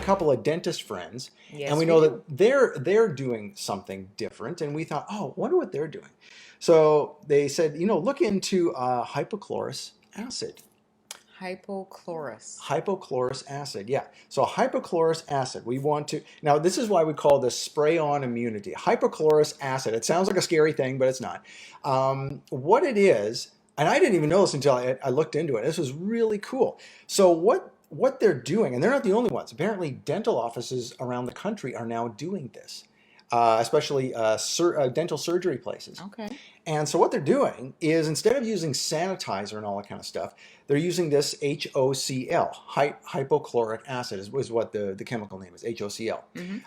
couple of dentist friends, Yes, and we we know do. that they're doing something different, and we thought, oh, wonder what they're doing. So they said, look into hypochlorous acid. Hypochlorous. Hypochlorous acid, yeah. So hypochlorous acid, we want to, now this is why we call this spray-on immunity. Hypochlorous acid, it sounds like a scary thing, but it's not. What it is, and I didn't even know this until I looked into it. This was really cool. So what they're doing, and they're not the only ones. Apparently dental offices around the country are now doing this, especially dental surgery places. Okay. And so what they're doing is instead of using sanitizer and all that kind of stuff, they're using this HOCl, hypochloric acid is what the chemical name is, HOCl. Mm-hmm.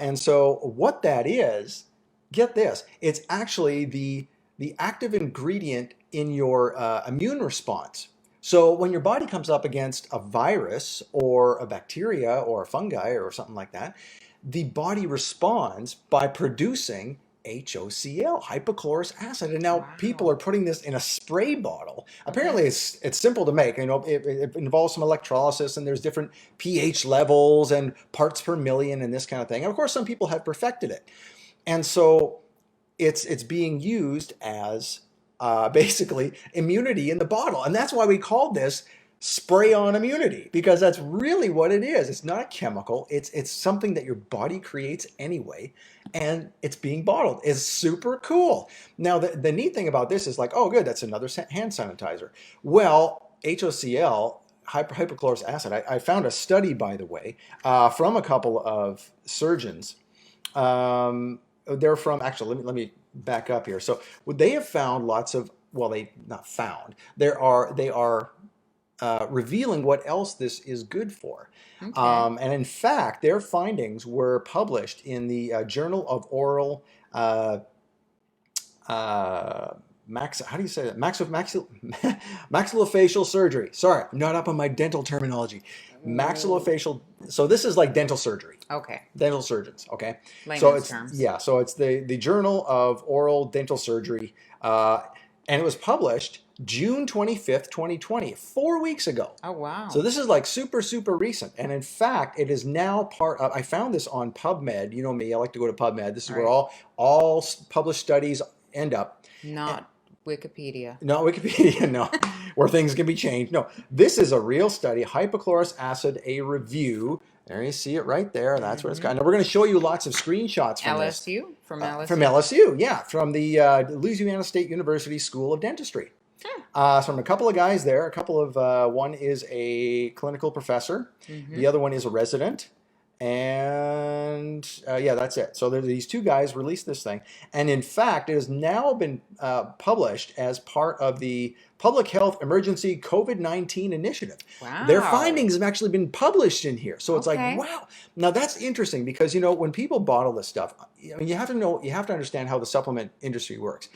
And so what that is, get this, it's actually the active ingredient in your immune response. So when your body comes up against a virus or a bacteria or a fungi or something like that, the body responds by producing HOCl, hypochlorous acid. And now people are putting this in a spray bottle. Apparently it's simple to make. It involves some electrolysis, and there's different pH levels and parts per million and this kind of thing. And of course, some people have perfected it. And so it's being used as basically immunity in the bottle. And that's why we called this spray-on immunity, because that's really what it is. It's not a chemical. It's something that your body creates anyway, and it's being bottled. It's super cool. Now, the neat thing about this is like, oh, good, that's another hand sanitizer. Well, HOCl, hypochlorous acid, I found a study, by the way, from a couple of surgeons. They're from, actually, let me back up here. So they have found lots of, well, they not found, they are revealing what else this is good for. Okay. And in fact, their findings were published in the Journal of Oral how do you say that? Maxillofacial surgery. Sorry, I'm not up on my dental terminology. Maxillofacial. So this is like dental surgery. Okay. Dental surgeons. Okay. Layman's So it's terms. yeah. So it's the Journal of Oral Dental Surgery, and it was published June 25th, 2020, 4 weeks ago. Oh, wow. So this is like super, super recent. And in fact, it is now part of, I found this on PubMed. You know me, I like to go to PubMed. This is where all published studies end up. Not Wikipedia. Not Wikipedia, no, where things can be changed. No, this is a real study, hypochlorous acid, a review. There you see it right there. That's what it's got. Now we're going to show you lots of screenshots from LSU? From LSU? From LSU, yeah, from the Louisiana State University School of Dentistry. So from a couple of guys there, a couple of, one is a clinical professor, the other one is a resident, and yeah, that's it. So these two guys released this thing, and in fact, it has now been published as part of the Public Health Emergency COVID-19 Initiative. Wow. Their findings have actually been published in here. So it's like, wow. Now that's interesting because, when people bottle this stuff, you have to understand how the supplement industry works.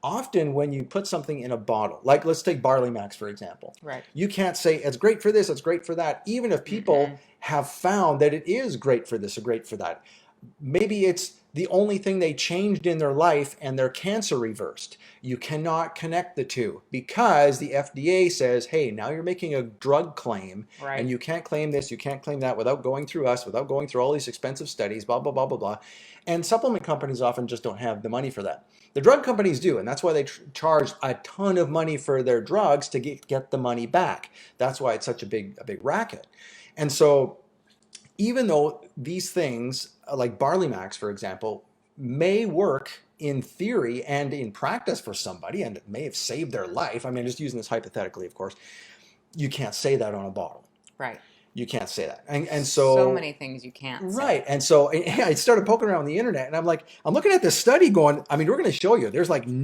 Often when you put something in a bottle, like let's take Barley Max, for example. Right. You can't say it's great for this, it's great for that, even if people have found that it is great for this or great for that. Maybe it's the only thing they changed in their life and their cancer reversed. You cannot connect the two because the FDA says, hey, now you're making a drug claim and you can't claim this, you can't claim that without going through us, without going through all these expensive studies, blah, blah, blah, blah, blah. And supplement companies often just don't have the money for that. The drug companies do, and that's why they charge a ton of money for their drugs to get the money back. That's why it's such a big racket. And so even though these things, like Barley Max, for example, may work in theory and in practice for somebody, and it may have saved their life, I mean, just using this hypothetically, of course, you can't say that on a bottle. Right. You can't say that. And so many things you can't say. Right. And so I started poking around the internet, and I'm looking at this study going, I mean, we're going to show you, there's like 6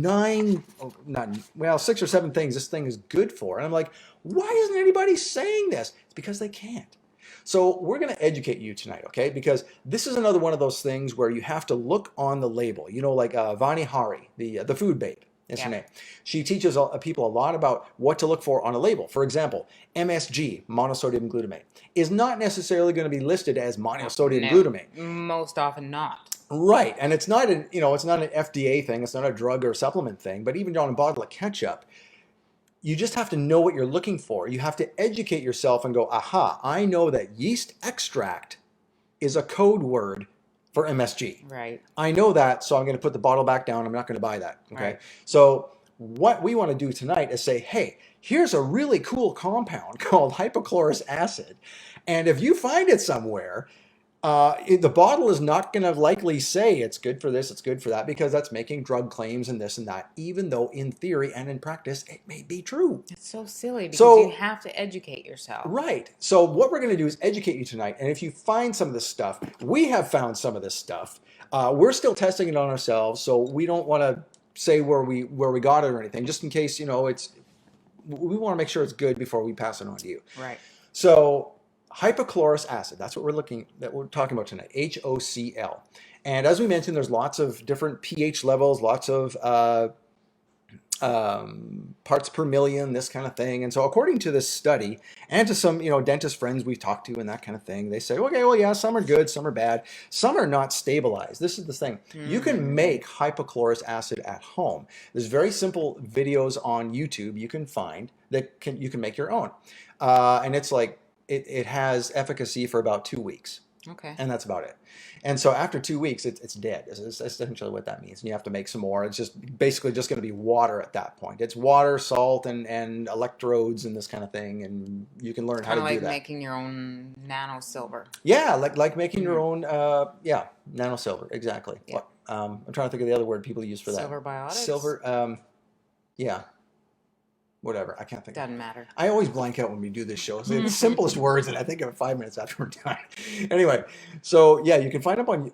or 7 things this thing is good for. And I'm like, why isn't anybody saying this? It's because they can't. So we're going to educate you tonight, okay? Because this is another one of those things where you have to look on the label. Like Vani Hari, the food babe. Is her name. She teaches people a lot about what to look for on a label. For example, MSG, monosodium glutamate, is not necessarily going to be listed as monosodium glutamate. Most often not. Right, and it's not an FDA thing. It's not a drug or supplement thing. But even on a bottle of ketchup, you just have to know what you're looking for. You have to educate yourself and go, aha, I know that yeast extract is a code word for MSG. Right. I know that, so I'm going to put the bottle back down. I'm not going to buy that. Okay. Right. So what we want to do tonight is say, hey, here's a really cool compound called hypochlorous acid. And if you find it somewhere, the bottle is not going to likely say it's good for this, it's good for that, because that's making drug claims and this and that, even though in theory and in practice, it may be true. It's so silly because So- you have to educate yourself. Right. So what we're going to do is educate you tonight. And if you find some of this stuff, we have found some of this stuff. We're still testing it on ourselves, so we don't want to say where we got it or anything, just in case, we want to make sure it's good before we pass it on to you. Right. So hypochlorous acid, that's what we're talking about tonight, HOCl. And as we mentioned, there's lots of different pH levels, lots of parts per million, this kind of thing. And so according to this study and to some, dentist friends we've talked to and that kind of thing, they say, okay, well, yeah, some are good, some are bad, some are not stabilized. This is the thing. You can make hypochlorous acid at home. There's very simple videos on YouTube you can find that you can make your own. And it's like, it has efficacy for about 2 weeks. Okay. And that's about it. And so after 2 weeks, it's dead. It's essentially what that means. And you have to make some more. It's just basically just going to be water at that point. It's water, salt, and electrodes and this kind of thing. And you can learn how to do that. Kind of like making your own nano silver. Yeah, like making your own, nano silver. Exactly. Yeah. I'm trying to think of the other word people use for that. Silver biotics? Silver, yeah. Whatever, I can't think. Doesn't matter. I always blank out when we do this show. It's the simplest words, and I think of it 5 minutes after we're done. Anyway, so yeah, you can find out on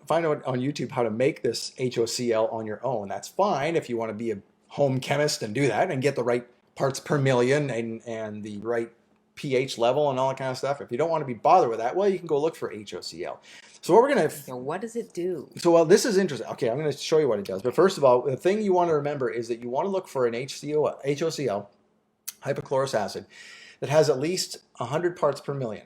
YouTube how to make this HOCl on your own. That's fine if you want to be a home chemist and do that and get the right parts per million and the right pH level and all that kind of stuff. If you don't want to be bothered with that, well, you can go look for HOCl. So what we're gonna. So what does it do? So well, this is interesting. Okay, I'm going to show you what it does. But first of all, the thing you want to remember is that you want to look for an HOCl. Hypochlorous acid that has at least 100 parts per million.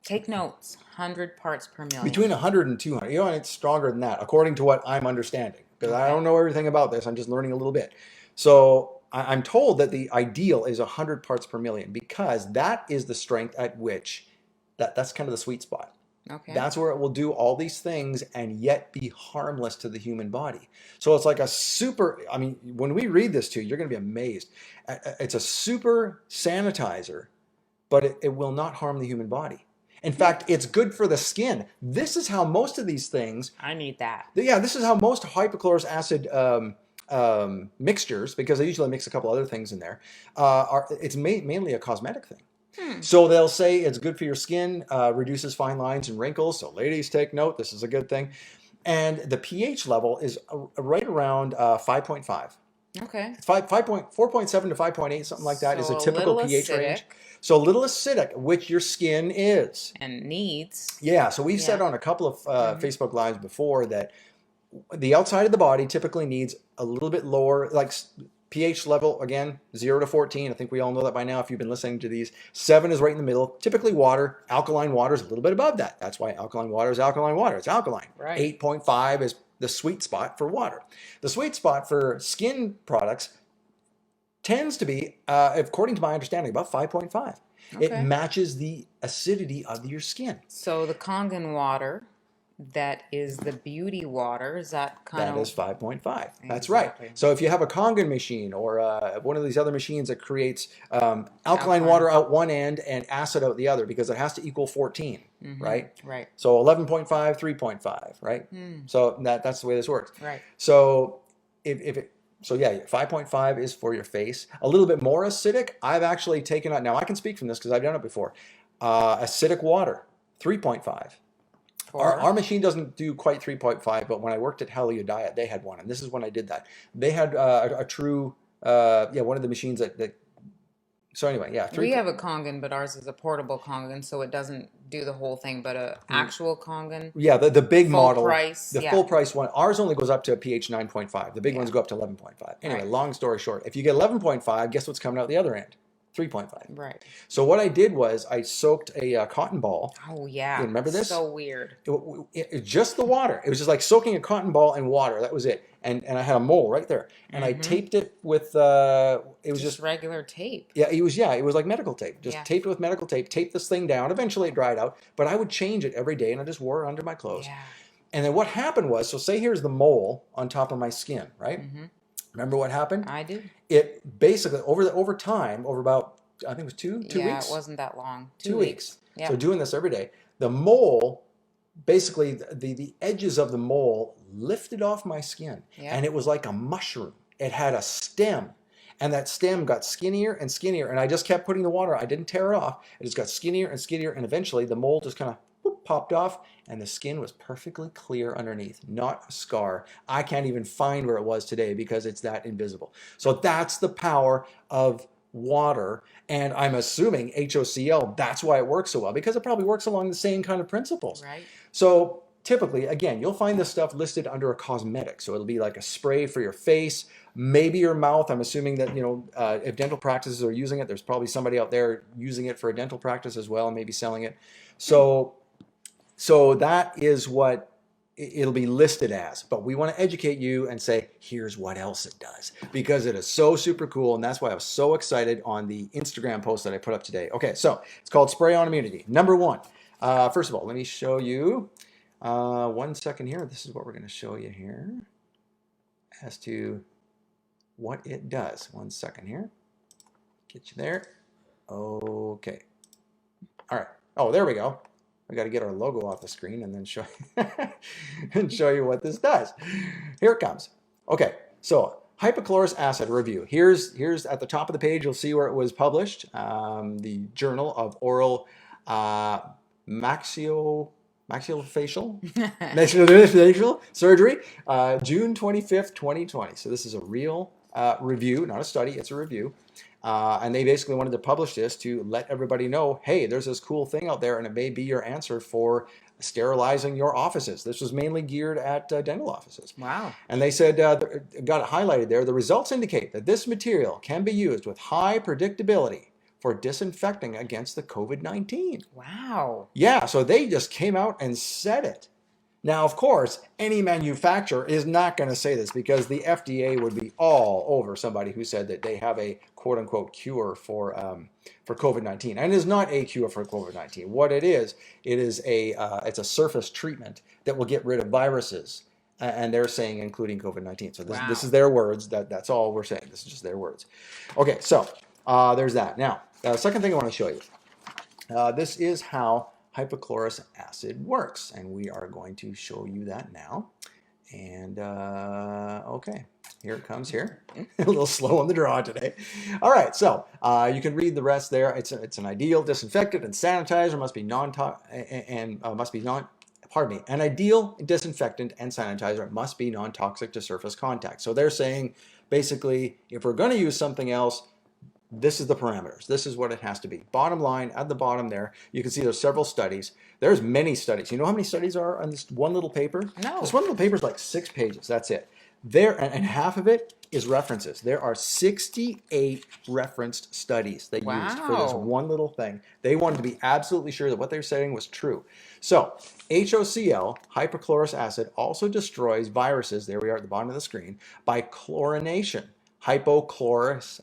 Take notes. 100 parts per million. Between 100 and 200. And it's stronger than that, according to what I'm understanding. Because I don't know everything about this. I'm just learning a little bit. So I'm told that the ideal is 100 parts per million because that is the strength at which that's kind of the sweet spot. Okay. That's where it will do all these things and yet be harmless to the human body. So it's like when we read this to you, you're going to be amazed. It's a super sanitizer, but it will not harm the human body. In fact, it's good for the skin. This is how most of these things... I need that. Yeah, this is how most hypochlorous acid mixtures, because they usually mix a couple other things in there, it's mainly a cosmetic thing. So they'll say it's good for your skin, reduces fine lines and wrinkles. So ladies, take note. This is a good thing. And the pH level is right around 5.5. Okay. 4.7 to 5.8, something like that, is So a a typical little pH range. acidic. So a little acidic, which your skin is. And needs. Yeah, so we've said on a couple of Facebook Lives before that the outside of the body typically needs a little bit lower, like pH level, again, 0 to 14. I think we all know that by now if you've been listening to these. 7 is right in the middle. Typically water, alkaline water is a little bit above that. That's why alkaline water is alkaline water. It's alkaline. Right. 8.5 is the sweet spot for water. The sweet spot for skin products tends to be, according to my understanding, about 5.5. Okay. It matches the acidity of your skin. So the Kangen water, that is the beauty water, is that kind That of... is 5.5. That's right. Exactly. So if you have a Kangen machine or one of these other machines that creates alkaline water out one end and acid out the other, because it has to equal 14, right? Right. So 11.5, 3.5, right? So that's the way this works. Right. So So yeah, 5.5 is for your face. A little bit more acidic, I've actually taken out, now I can speak from this because I've done it before, acidic water, 3.5. Our machine doesn't do quite 3.5, but when I worked at Helio Diet, they had one, and this is when I did that. They had a true, one of the machines that so anyway, yeah. We have a Kangen, but ours is a portable Kangen, so it doesn't do the whole thing, but a actual Kangen. Yeah, the big full model. price, The yeah. full price one. Ours only goes up to a pH 9.5. The big ones go up to 11.5. Anyway, Right. long story short, if you get 11.5, guess what's coming out the other end? 3.5. Right. So what I did was I soaked a cotton ball. Oh You yeah. remember this? So weird. Just the water. It was just like soaking a cotton ball in water. That was it. And I had a mole right there. And I taped it with, it was Just just, regular tape. yeah, it was like medical tape. Just taped it with medical tape, taped this thing down. Eventually it dried out, but I would change it every day and I just wore it under my clothes. Yeah. And then what happened was, so say here's the mole on top of my skin, right? Remember what happened? I do. It basically, over time, over about, I think it was two weeks. Yeah, it wasn't that long. 2 weeks. Yeah. So doing this every day, the mole, basically the edges of the mole lifted off my skin. Yeah. And it was like a mushroom. It had a stem. And that stem got skinnier and skinnier. And I just kept putting the water. I didn't tear it off. It just got skinnier and skinnier. And eventually the mole just kind of popped off. And the skin was perfectly clear underneath. Not a scar. I can't even find where it was today because it's that invisible. So that's the power of water. And I'm assuming HOCl, that's why it works so well. Because it probably works along the same kind of principles. Right. So typically, again, you'll find this stuff listed under a cosmetic. So it'll be like a spray for your face, maybe your mouth. I'm assuming that, if dental practices are using it, there's probably somebody out there using it for a dental practice as well, maybe selling it. So that is what it'll be listed as. But we want to educate you and say, here's what else it does. Because it is so super cool. And that's why I was so excited on the Instagram post that I put up today. Okay, so it's called Spray On Immunity. Number one. First of all, let me show you 1 second here. This is what we're going to show you here as to what it does. 1 second here. Get you there. Okay. All right. Oh, there we go. I got to get our logo off the screen and then show you what this does. Here it comes. Okay. So hypochlorous acid review. Here's at the top of the page. You'll see where it was published. The Journal of Oral maxillofacial surgery, June 25th, 2020. So this is a real review, not a study, it's a review. And they basically wanted to publish this to let everybody know, hey, there's this cool thing out there and it may be your answer for sterilizing your offices. This was mainly geared at dental offices. Wow. And they said, got it highlighted there, the results indicate that this material can be used with high predictability for disinfecting against the COVID-19. Wow. Yeah, so they just came out and said it. Now, of course, any manufacturer is not going to say this because the FDA would be all over somebody who said that they have a quote-unquote cure for COVID-19. And it is not a cure for COVID-19. What it is it's a surface treatment that will get rid of viruses. And they're saying including COVID-19. So this is their words. That's all we're saying. This is just their words. Okay, so there's that. Now, second thing I want to show you. This is how hypochlorous acid works, and we are going to show you that now. And okay, here it comes here. A little slow on the draw today. All right, so you can read the rest there. It's an ideal disinfectant and sanitizer an ideal disinfectant and sanitizer must be non-toxic to surface contact. So they're saying basically if we're going to use something else, this is the parameters. This is what it has to be. Bottom line, at the bottom there, you can see there's several studies. There's many studies. You know how many studies are on this one little paper? No. This one little paper is like 6 pages. That's it. And half of it is references. There are 68 referenced studies they used for this one little thing. They wanted to be absolutely sure that what they were saying was true. So HOCl, hypochlorous acid, also destroys viruses, there we are at the bottom of the screen, by chlorination. Hypochlorous.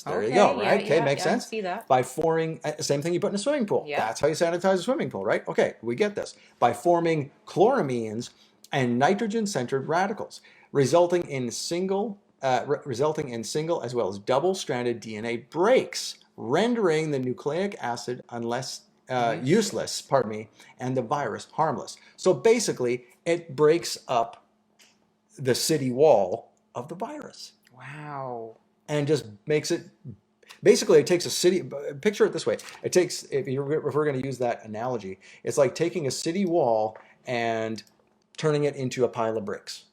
There you go, right? Okay, makes sense. I see that. By forming, same thing you put in a swimming pool. Yeah. That's how you sanitize a swimming pool, right? Okay, we get this. By forming chloramines and nitrogen-centered radicals, resulting in single as well as double-stranded DNA breaks, rendering the nucleic acid useless, and the virus harmless. So basically, it breaks up the city wall of the virus. Wow. And just makes it, basically it takes a city, picture it this way. It takes, if we're going to use that analogy, it's like taking a city wall and turning it into a pile of bricks.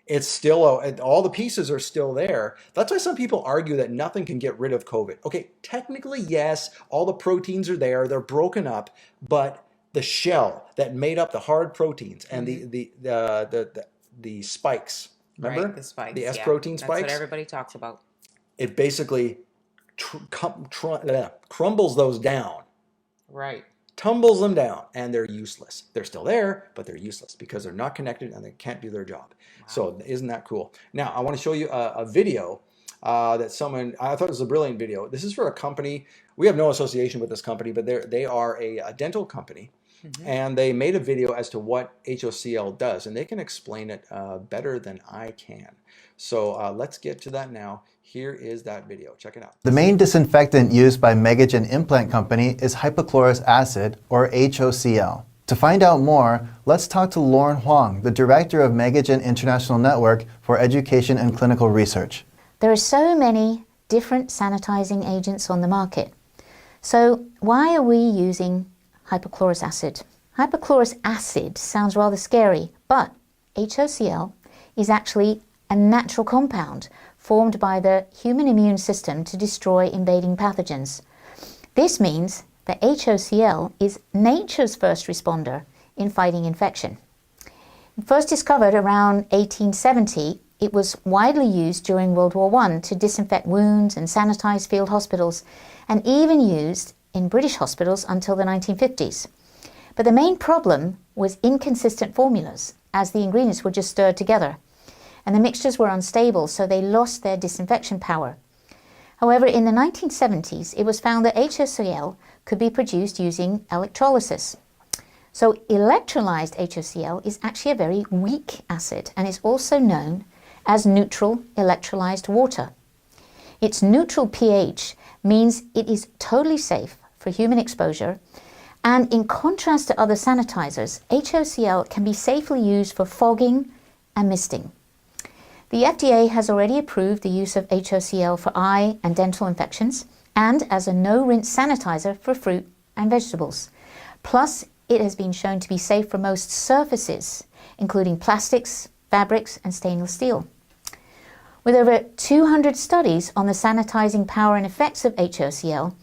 It's still, all the pieces are still there. That's why some people argue that nothing can get rid of COVID. Okay, technically, yes, all the proteins are there, they're broken up, but the shell that made up the hard proteins and the spikes, remember? Right, the spikes, the S protein spikes? That's what everybody talks about. It basically crumbles those down, Right. tumbles them down, and they're useless. They're still there, but they're useless because they're not connected and they can't do their job. Wow. So isn't that cool? Now, I want to show you a video that someone, I thought it was a brilliant video. This is for a company. We have no association with this company, but they are a dental company. And they made a video as to what HOCl does, and they can explain it better than I can. So let's get to that now. Here is that video. Check it out. The main disinfectant used by Megagen Implant Company is hypochlorous acid, or HOCl. To find out more, let's talk to Lauren Huang, the director of Megagen International Network for Education and Clinical Research. There are so many different sanitizing agents on the market. So why are we using hypochlorous acid? Hypochlorous acid sounds rather scary, but HOCl is actually a natural compound formed by the human immune system to destroy invading pathogens. This means that HOCl is nature's first responder in fighting infection. First discovered around 1870, it was widely used during World War I to disinfect wounds and sanitize field hospitals, and even used in British hospitals until the 1950s. But the main problem was inconsistent formulas, as the ingredients were just stirred together, and the mixtures were unstable, so they lost their disinfection power. However, in the 1970s, it was found that HOCl could be produced using electrolysis. So electrolyzed HOCl is actually a very weak acid, and is also known as neutral electrolyzed water. Its neutral pH means it is totally safe for human exposure, and in contrast to other sanitizers, HOCl can be safely used for fogging and misting. The FDA has already approved the use of HOCl for eye and dental infections, and as a no-rinse sanitizer for fruit and vegetables. Plus, it has been shown to be safe for most surfaces, including plastics, fabrics, and stainless steel. With over 200 studies on the sanitizing power and effects of HOCl,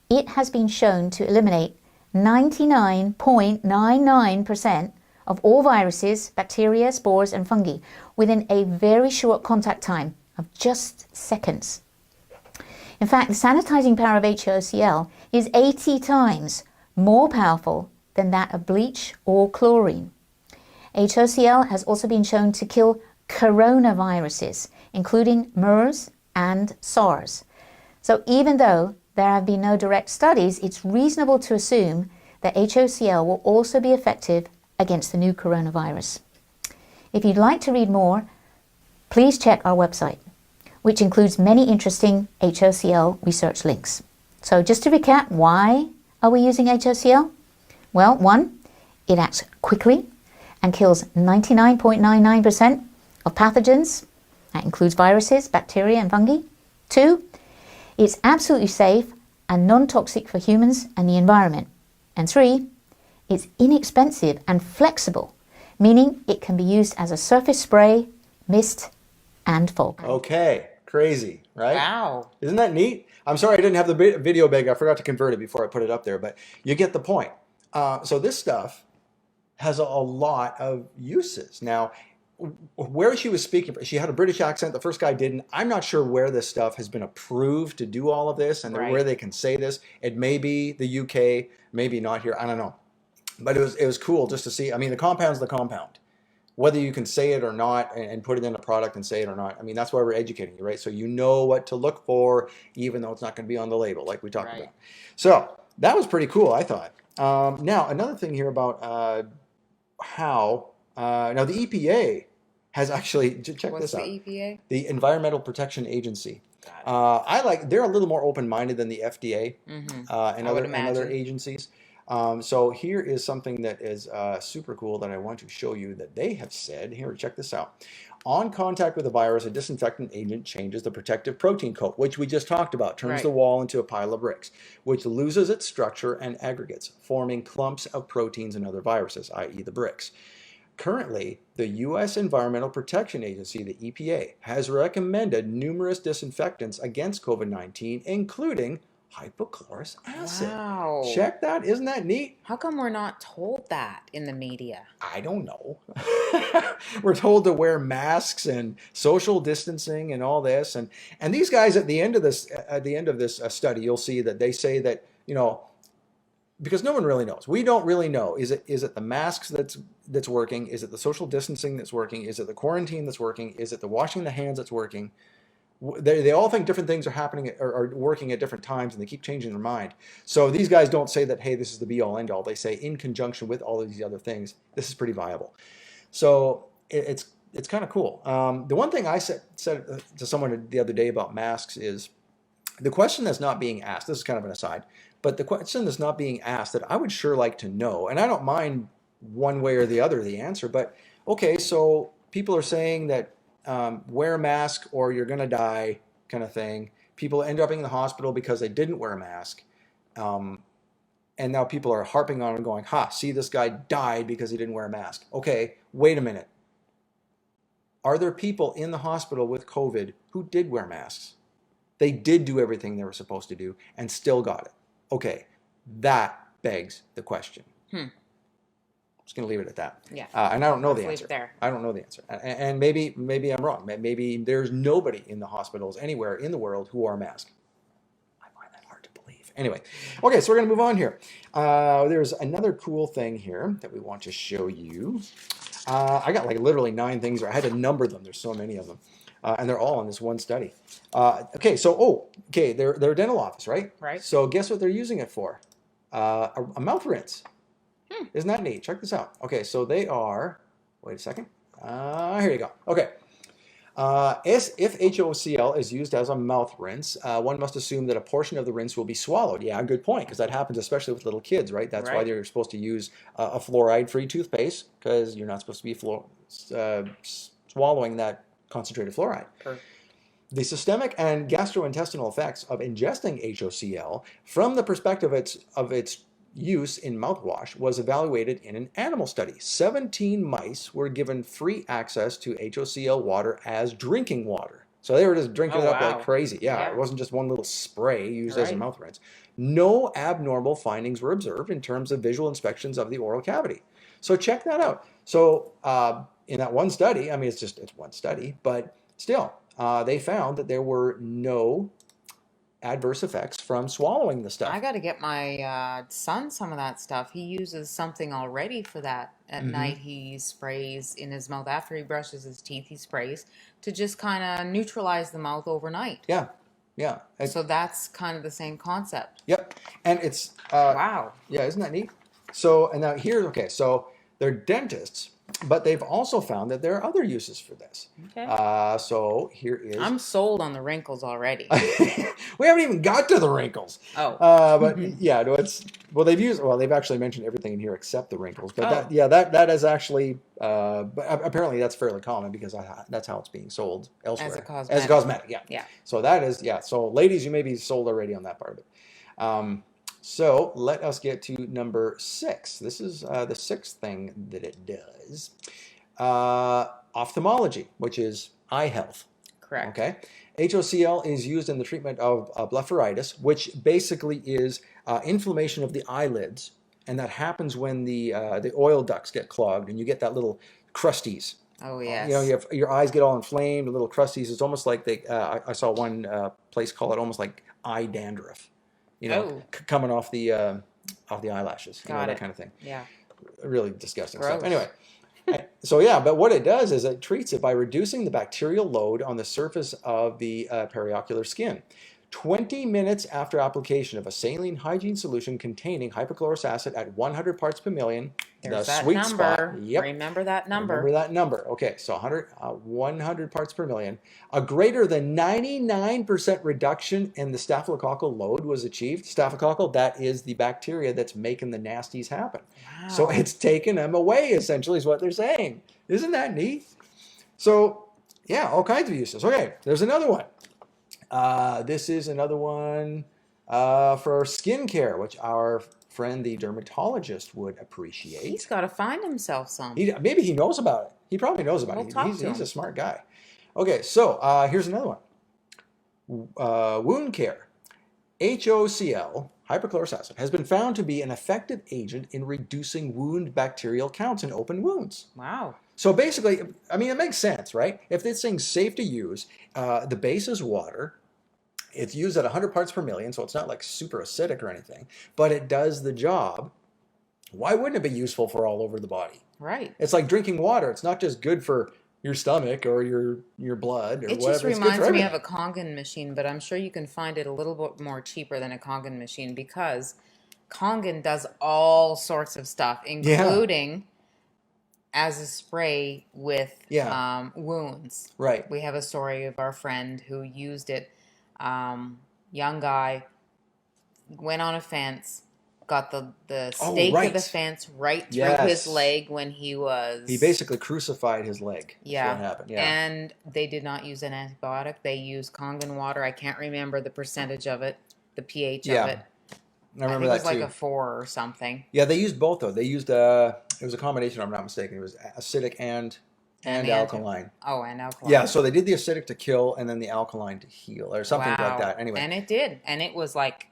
it has been shown to eliminate 99.99% of all viruses, bacteria, spores, and fungi within a very short contact time of just seconds. In fact, the sanitizing power of HOCl is 80 times more powerful than that of bleach or chlorine. HOCl has also been shown to kill coronaviruses, including MERS and SARS. So even though there have been no direct studies, it's reasonable to assume that HOCl will also be effective against the new coronavirus. If you'd like to read more, please check our website, which includes many interesting HOCl research links. So just to recap, why are we using HOCl? Well, one, it acts quickly and kills 99.99% of pathogens. That includes viruses, bacteria, and fungi. Two, it's absolutely safe and non-toxic for humans and the environment. And three, it's inexpensive and flexible, meaning it can be used as a surface spray, mist, and fog. Okay, crazy, right? Wow. Isn't that neat? I'm sorry I didn't have the video big. I forgot to convert it before I put it up there, but you get the point. So this stuff has a lot of uses. Now, where she was speaking, she had a British accent. The first guy didn't. I'm not sure where this stuff has been approved to do all of this and Right. where they can say this. It may be the UK, maybe not here. I don't know. But it was cool just to see. I mean, the compound's the compound. Whether you can say it or not and put it in a product and say it or not. I mean, that's why we're educating you, right? So you know what to look for, even though it's not going to be on the label like we talked Right. about. So that was pretty cool, I thought. Now, another thing here about now the EPA has actually, check What's this the out. EPA? The Environmental Protection Agency. They're a little more open-minded than the FDA and would other imagine. agencies. So here is something that is super cool that I want to show you that they have said. Here, check this out. On contact with a virus, a disinfectant agent changes the protective protein coat, which we just talked about, turns Right. the wall into a pile of bricks, which loses its structure and aggregates, forming clumps of proteins and other viruses, i.e. the bricks. Currently, the U.S. Environmental Protection Agency, the EPA, has recommended numerous disinfectants against COVID-19, including hypochlorous acid. Wow. Check that. Isn't that neat? How come we're not told that in the media? I don't know. we're told to wear masks and social distancing and all this. And these guys at the end of this study, you'll see that they say that, because no one really knows. We don't really know. Is it the masks that's working? Is it the social distancing that's working? Is it the quarantine that's working? Is it the washing the hands that's working? They all think different things are happening or are working at different times, and they keep changing their mind. So these guys don't say that, hey, this is the be all end all. They say in conjunction with all of these other things, this is pretty viable. So it's kind of cool. The one thing I said to someone the other day about masks is the question that's not being asked. This is kind of an aside, but the question that's not being asked that I would sure like to know, and I don't mind one way or the other the answer, but okay, so people are saying that wear a mask or you're going to die kind of thing. People end up in the hospital because they didn't wear a mask. And now people are harping on and going, see, this guy died because he didn't wear a mask. Okay, wait a minute. Are there people in the hospital with COVID who did wear masks? They did do everything they were supposed to do and still got it. Okay, that begs the question. Just going to leave it at that. Yeah. And I don't know the Leave answer. it there. I don't know the answer. And maybe I'm wrong. Maybe there's nobody in the hospitals anywhere in the world who are masked. I find that hard to believe. Anyway, okay, so we're going to move on here. There's another cool thing here that we want to show you. I got like literally 9 things. I had to number them. There's so many of them. And they're all in this one study. They're a dental office, right? Right. So guess what they're using it for? A mouth rinse. Isn't that neat? Check this out. Okay, so they are, wait a second. Here you go. Okay. If HOCl is used as a mouth rinse, one must assume that a portion of the rinse will be swallowed. Yeah, good point, because that happens especially with little kids, right? That's why they're supposed to use a fluoride-free toothpaste, because you're not supposed to be swallowing that concentrated fluoride. Perfect. The systemic and gastrointestinal effects of ingesting HOCl from the perspective of its use in mouthwash was evaluated in an animal study. 17 mice were given free access to HOCl water as drinking water. So they were just drinking it up like crazy. Yeah, it wasn't just one little spray used as a mouth rinse. No abnormal findings were observed in terms of visual inspections of the oral cavity. So check that out. So in that one study, I mean, it's one study, but still, they found that there were no adverse effects from swallowing the stuff. I got to get my son some of that stuff. He uses something already for that. At night, he sprays in his mouth. After he brushes his teeth, he sprays to just kind of neutralize the mouth overnight. Yeah. So that's kind of the same concept. Yep. And it's... wow. Yeah, isn't that neat? So, and now here, so they're dentists, but they've also found that there are other uses for this. Okay. So here is... I'm sold on the wrinkles already. We haven't even got to the wrinkles. Oh. But yeah, no, they've actually mentioned everything in here except the wrinkles. But that is actually, but apparently that's fairly common because that's how it's being sold elsewhere. As a cosmetic, yeah. Yeah. So that is, so ladies, you may be sold already on that part of it. So let us get to number 6. This is the 6th thing that it does. Ophthalmology, which is eye health. Correct. Okay. HOCl is used in the treatment of blepharitis, which basically is inflammation of the eyelids, and that happens when the oil ducts get clogged and you get that little crusties. Oh yes. Your eyes get all inflamed, little crusties. It's almost like I saw one place call it almost like eye dandruff. Coming off the eyelashes, that kind of thing. Yeah. Really disgusting Gross. stuff. Anyway. So yeah, but what it does is it treats it by reducing the bacterial load on the surface of the periocular skin. 20 minutes after application of a saline hygiene solution containing hypochlorous acid at 100 parts per million, there's the that sweet number. spot. Yep. Remember that number. Remember that number. Okay, so 100 parts per million. A greater than 99% reduction in the staphylococcal load was achieved. Staphylococcal, that is the bacteria that's making the nasties happen. Wow. So it's taking them away, essentially, is what they're saying. Isn't that neat? So, yeah, all kinds of uses. Okay, there's another one. This is another one for skincare, which our friend the dermatologist would appreciate. He's got to find himself some. Maybe he knows about it. He probably knows about it. He's a smart guy. Okay, so here's another one. Wound care. HOCl, Hypochlorous acid has been found to be an effective agent in reducing wound bacterial counts in open wounds. Wow. So basically, I mean, it makes sense, right? If this thing's safe to use, the base is water. It's used at 100 parts per million, so it's not like super acidic or anything, but it does the job. Why wouldn't it be useful for all over the body? Right. It's like drinking water. It's not just good for your stomach or your blood or It whatever. just It's good reminds for me of everything. a Kangen machine, but I'm sure you can find it a little bit more cheaper than a Kangen machine because Kangen does all sorts of stuff, including as a spray with wounds. Right. We have a story of our friend who used it. Young guy went on a fence, got the stake of the fence right through his leg when he basically crucified his leg. Yeah. That's what happened. Yeah. And they did not use an antibiotic. They used Kangen water. I can't remember the percentage of it, the pH of it. I remember think it that was like too. a 4 or something. Yeah, they used both though. They used it was a combination, if I'm not mistaken. It was acidic and alkaline. Oh, and alkaline. Yeah, so they did the acidic to kill and then the alkaline to heal or something like Wow. that. Anyway. And it did. And it was like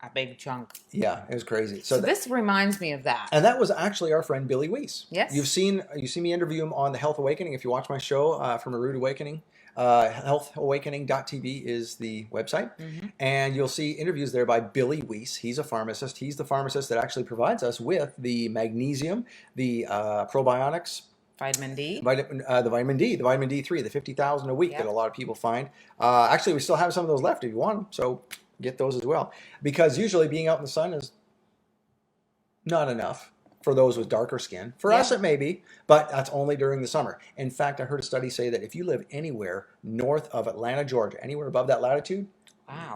a big chunk. Yeah, it was crazy. So this reminds me of that. And that was actually our friend Billy Weiss. Yes. You see me interview him on the Health Awakening. If you watch my show, From a Rude Awakening, healthawakening.tv is the website. Mm-hmm. And you'll see interviews there by Billy Weiss. He's a pharmacist. He's the pharmacist that actually provides us with the magnesium, the probiotics, Vitamin D. the vitamin D, the vitamin D3, the 50,000 a week that a lot of people find. Actually, we still have some of those left if you want them. So get those as well. Because usually being out in the sun is not enough for those with darker skin. For us, it may be, but that's only during the summer. In fact, I heard a study say that if you live anywhere north of Atlanta, Georgia, anywhere above that latitude,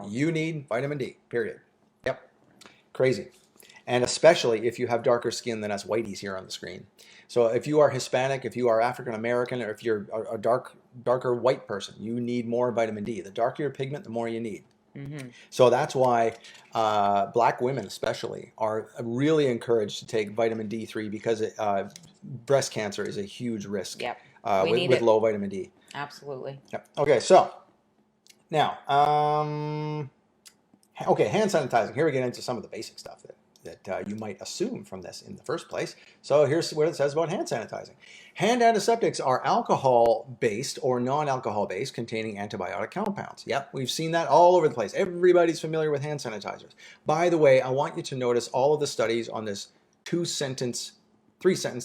you need vitamin D, period. Yep. Crazy. And especially if you have darker skin than us whiteys here on the screen. So if you are Hispanic, if you are African American, or if you're a darker white person, you need more vitamin D. The darker your pigment, the more you need. Mm-hmm. So that's why black women especially are really encouraged to take vitamin D3 because breast cancer is a huge risk with low vitamin D. Absolutely. Yep. Okay, so now, hand sanitizing. Here we get into some of the basic stuff that you might assume from this in the first place. So here's what it says about hand sanitizing. Hand antiseptics are alcohol-based or non-alcohol-based containing antibiotic compounds. Yep, we've seen that all over the place. Everybody's familiar with hand sanitizers. By the way, I want you to notice all of the studies on this 3-sentence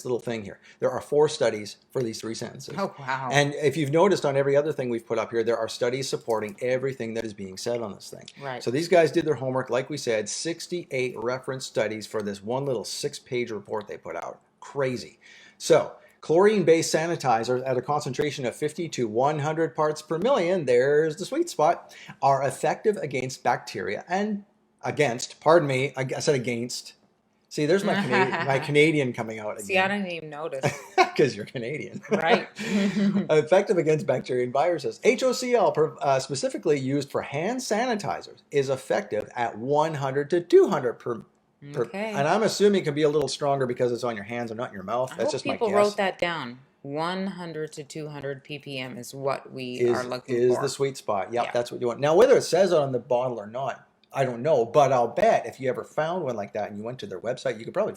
little thing here. There are 4 studies for these 3 sentences. Oh, wow. And if you've noticed on every other thing we've put up here, there are studies supporting everything that is being said on this thing. Right. So these guys did their homework. Like we said, 68 reference studies for this one little 6-page report they put out. Crazy. So chlorine-based sanitizers at a concentration of 50 to 100 parts per million, there's the sweet spot, are effective against bacteria and against, pardon me, I said against. See, there's my Canadian coming out again. See, I didn't even notice. Because you're Canadian. Right. Effective against bacteria and viruses. HOCl, specifically used for hand sanitizers, is effective at 100 to 200 per. And I'm assuming it can be a little stronger because it's on your hands and not in your mouth. That's just my guess. People wrote that down. 100 to 200 ppm is what we are looking for. Is the sweet spot. Yep, that's what you want. Now, whether it says it on the bottle or not, I don't know, but I'll bet if you ever found one like that and you went to their website, you could probably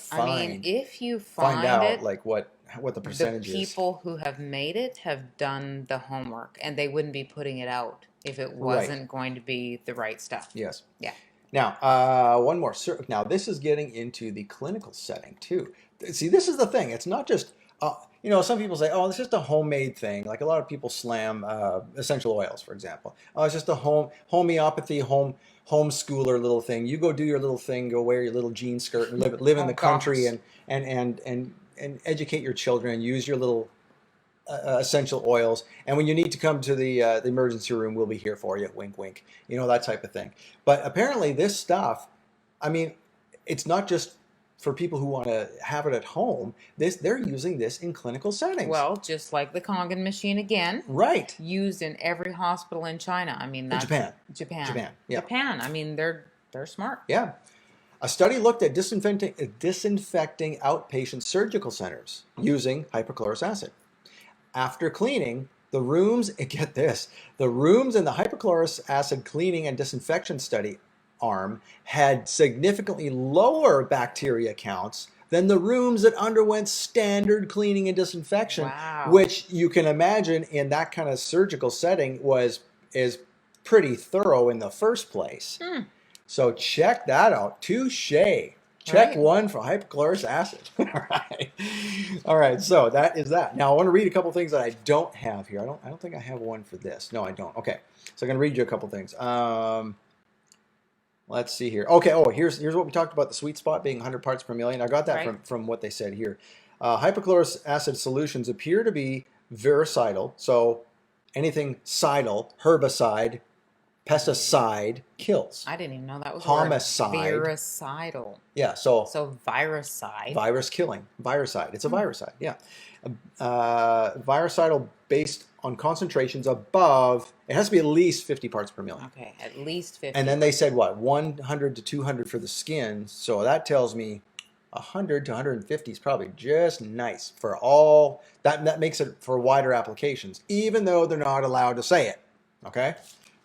if you find out it, like what the percentage is. The people who have made it have done the homework, and they wouldn't be putting it out if it wasn't going to be the right stuff. Yes. Yeah. Now, one more. Now, this is getting into the clinical setting too. See, this is the thing. It's not just some people say, oh, it's just a homemade thing. Like a lot of people slam essential oils, for example. Oh, it's just a homeopathy, homeschooler little thing. You go do your little thing, go wear your little jean skirt and live in the country and educate your children, use your little essential oils. And when you need to come to the emergency room, we'll be here for you. Wink, wink. That type of thing. But apparently this stuff, I mean, it's not just for people who want to have it at home. They're using this in clinical settings. Well, just like the Kangen machine again. Right. Used in every hospital in China. I mean, that's Japan. Yeah. Japan. I mean, they're smart. Yeah. A study looked at disinfecting outpatient surgical centers using hypochlorous acid. After cleaning, the rooms in the hypochlorous acid cleaning and disinfection study arm had significantly lower bacteria counts than the rooms that underwent standard cleaning and disinfection, Wow. which you can imagine in that kind of surgical setting is pretty thorough in the first place. So check that out. Touche. Check Right. one for hypochlorous acid. All right. All right. So that is that. Now I want to read a couple things that I don't have here. I don't think I have one for this. No, I don't. Okay. So I'm going to read you a couple things. Let's see here. Okay. Oh, here's what we talked about, the sweet spot being 100 parts per million. I got that Right. from what they said here. Hypochlorous acid solutions appear to be virucidal. So anything cidal, herbicide, pesticide kills. I didn't even know that was Homicide. a word. Virucidal. Yeah. So So viruside. virus killing, viricide. It's a viricide. Yeah. Virucidal based on concentrations above, it has to be at least 50 parts per million. Okay, at least 50. And then they said what, 100 to 200 for the skin. So that tells me 100 to 150 is probably just nice for all that makes it for wider applications, even though they're not allowed to say it. Okay.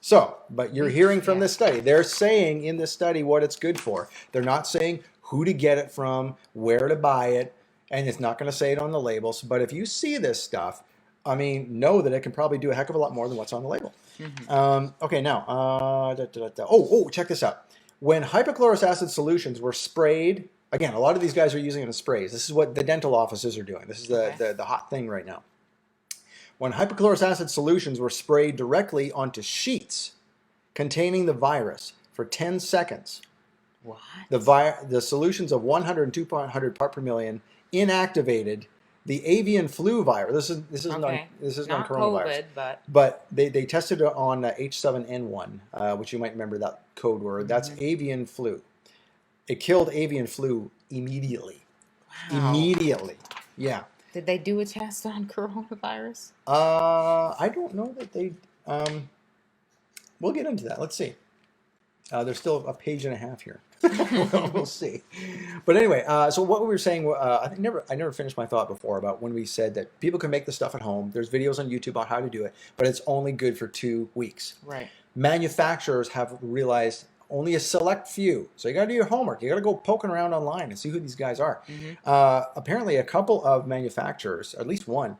So, but you're hearing from this study. They're saying in this study what it's good for. They're not saying who to get it from, where to buy it, and it's not going to say it on the labels. But if you see this stuff, I mean, know that it can probably do a heck of a lot more than what's on the label. Okay, now, check this out. When hypochlorous acid solutions were sprayed, again, a lot of these guys are using it in sprays. This is what the dental offices are doing. This is the hot thing right now. When hypochlorous acid solutions were sprayed directly onto sheets containing the virus for 10 seconds, What? the solutions of 100 and 200 part per million inactivated the avian flu virus. This isn't Okay. on Not coronavirus. COVID, But they tested it on H7N1, which you might remember that code word. That's avian flu. It killed avian flu immediately. Wow. Immediately. Yeah. Did they do a test on coronavirus? I don't know that they. We'll get into that. Let's see. There's still a page and a half here. We'll see. But anyway, so what we were saying, I never finished my thought before about when we said that people can make the stuff at home. There's videos on YouTube on how to do it, but it's only good for 2 weeks. Right. Manufacturers have realized only a select few. So you got to do your homework. You got to go poking around online and see who these guys are. Apparently, a couple of manufacturers, at least one,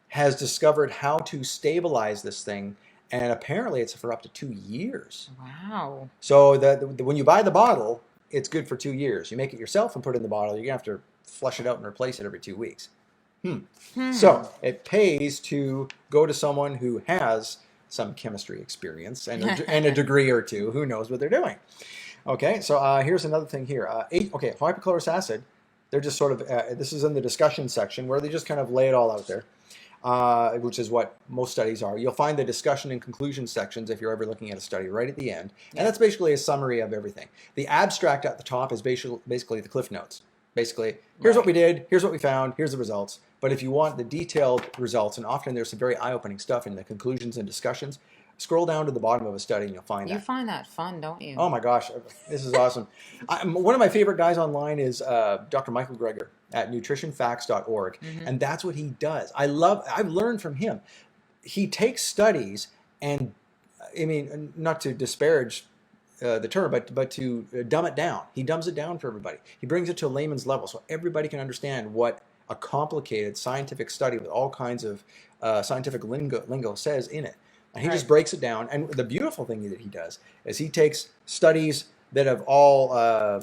has discovered how to stabilize this thing, and apparently it's for up to 2 years. Wow. So when you buy the bottle, it's good for 2 years. You make it yourself and put it in the bottle. You're going to have to flush it out and replace it every 2 weeks. So it pays to go to someone who has some chemistry experience and a degree or two. Who knows what they're doing? Okay, so here's another thing here. Hypochlorous acid. They're just sort of, this is in the discussion section where they just kind of lay it all out there, which is what most studies are. You'll find the discussion and conclusion sections if you're ever looking at a study right at the end. And that's basically a summary of everything. The abstract at the top is basically the Cliff Notes. Basically, here's what we did, here's what we found, here's the results. But if you want the detailed results, and often there's some very eye-opening stuff in the conclusions and discussions, scroll down to the bottom of a study and you'll find that. You find that fun, don't you? Oh my gosh, this is awesome. One of my favorite guys online is Dr. Michael Greger at nutritionfacts.org, and that's what he does. I've learned from him. He takes studies and, I mean, not to disparage the term, but to dumb it down. He dumbs it down for everybody. He brings it to a layman's level so everybody can understand what a complicated scientific study with all kinds of scientific lingo says in it. And he just breaks it down. And the beautiful thing that he does is he takes studies that have all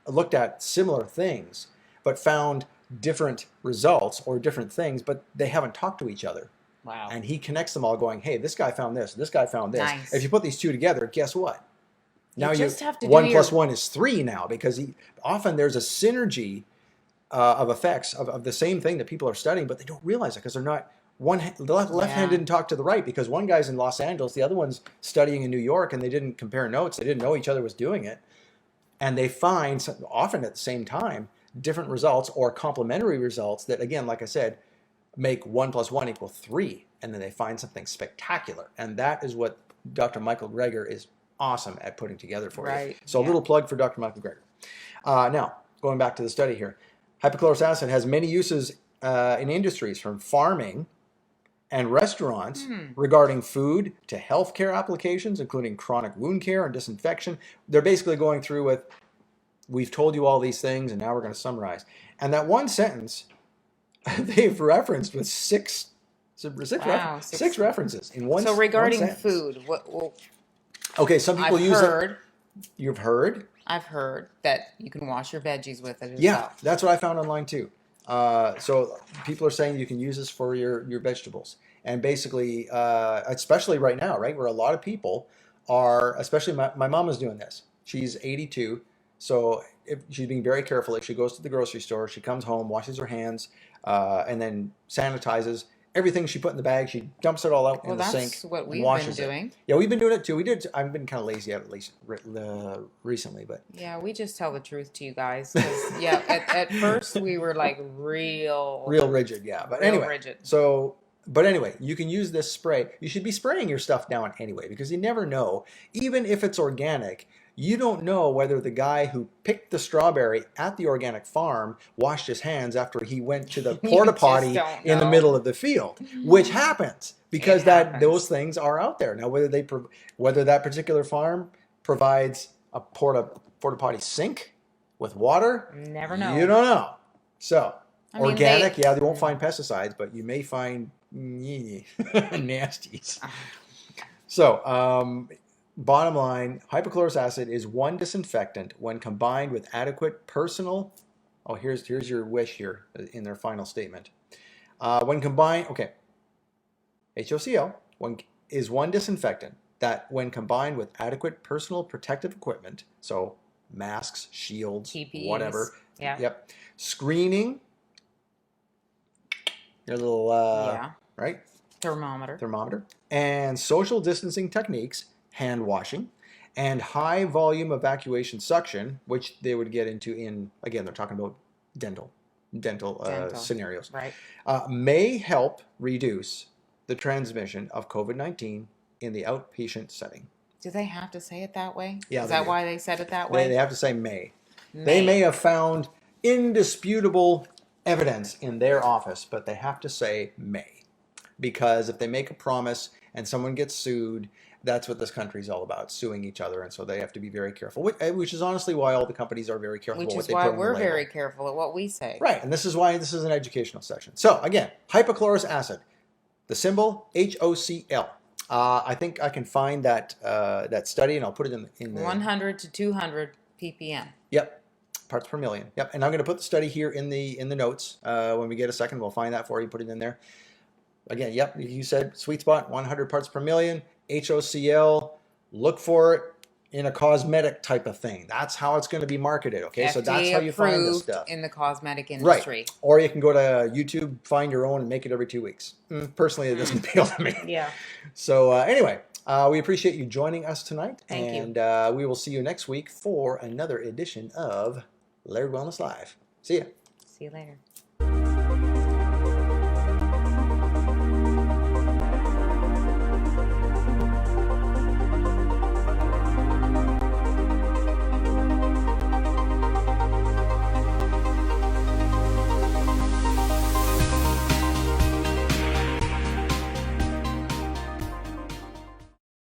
looked at similar things, but found different results or different things, but they haven't talked to each other. Wow. And he connects them all going, hey, this guy found this found this. Nice. If you put these two together, guess what? Now just have to do 1 + 1 is 3 now, because often there's a synergy of effects of the same thing that people are studying, but they don't realize it because they're not the left hand didn't talk to the right, because one guy's in Los Angeles, the other one's studying in New York, and they didn't compare notes. They didn't know each other was doing it. And they find, often at the same time, different results or complementary results that, again, like I said, make 1 + 1 = 3. And then they find something spectacular. And that is what Dr. Michael Greger is awesome at putting together for you. So a little plug for Dr. Michael Greger. Now, going back to the study here. Hypochlorous acid has many uses in industries, from farming and restaurants regarding food to healthcare applications, including chronic wound care and disinfection. They're basically going through with, we've told you all these things, and now we're going to summarize. And that one sentence, they've referenced with six references in one. So regarding one food, okay, some people I've use heard, it. You've heard? I've heard that you can wash your veggies with it as Yeah, well. that's what I found online too. So people are saying you can use this for your vegetables. And basically, especially right now, right, where a lot of people are, especially my mom is doing this. She's 82, so she's being very careful. If she goes to the grocery store, she comes home, washes her hands, and then sanitizes. Everything she put in the bag, she dumps it all out in the sink. That's what and we've washes been doing. it. Yeah, we've been doing it too. I've been kind of lazy at least recently, but Yeah, we just tell the truth to you guys. 'Cause, yeah, at first we were like real rigid. Yeah, but real anyway, rigid. But anyway, you can use this spray. You should be spraying your stuff down anyway, because you never know. Even if it's organic, you don't know whether the guy who picked the strawberry at the organic farm washed his hands after he went to the porta potty in the middle of the field, which happens because those things are out there. Now, whether that particular farm provides a porta potty sink with water, Never know. You don't know. So organic, they they won't find pesticides, but you may find nasties. So, bottom line, hypochlorous acid is one disinfectant when combined with adequate personal. Oh, here's your wish here in their final statement. When combined, okay, HOCl is one disinfectant that, when combined with adequate personal protective equipment, so masks, shields, PPEs, whatever, yep, screening, your little right thermometer, and social distancing techniques, hand washing, and high volume evacuation suction, which they would get into again, they're talking about dental scenarios, right, may help reduce the transmission of COVID-19 in the outpatient setting. Do they have to say it that way? Yeah, Is that why they said it that way? They have to say may. They may have found indisputable evidence in their office, but they have to say may. Because if they make a promise and someone gets sued, that's what this country is all about, suing each other. And so they have to be very careful, which is honestly why all the companies are very careful Which what is they why put on the we're label. very careful at what we say. Right, and this is why this is an educational session. So again, hypochlorous acid, the symbol HOCl. I think I can find that study, and I'll put it in the 100 to 200 ppm. Yep, parts per million. Yep, and I'm going to put the study here in the notes. When we get a second, we'll find that for you, put it in there. Again, yep, you said sweet spot, 100 parts per million, HOCl. Look for it in a cosmetic type of thing. That's how it's going to be marketed, okay? FDA so that's how you find this stuff. in the cosmetic industry. Right, or you can go to YouTube, find your own, and make it every 2 weeks. Personally, it doesn't appeal to me. Yeah. So anyway, we appreciate you joining us tonight. Thank you. And we will see you next week for another edition of Laird Wellness Live. See ya. See you later.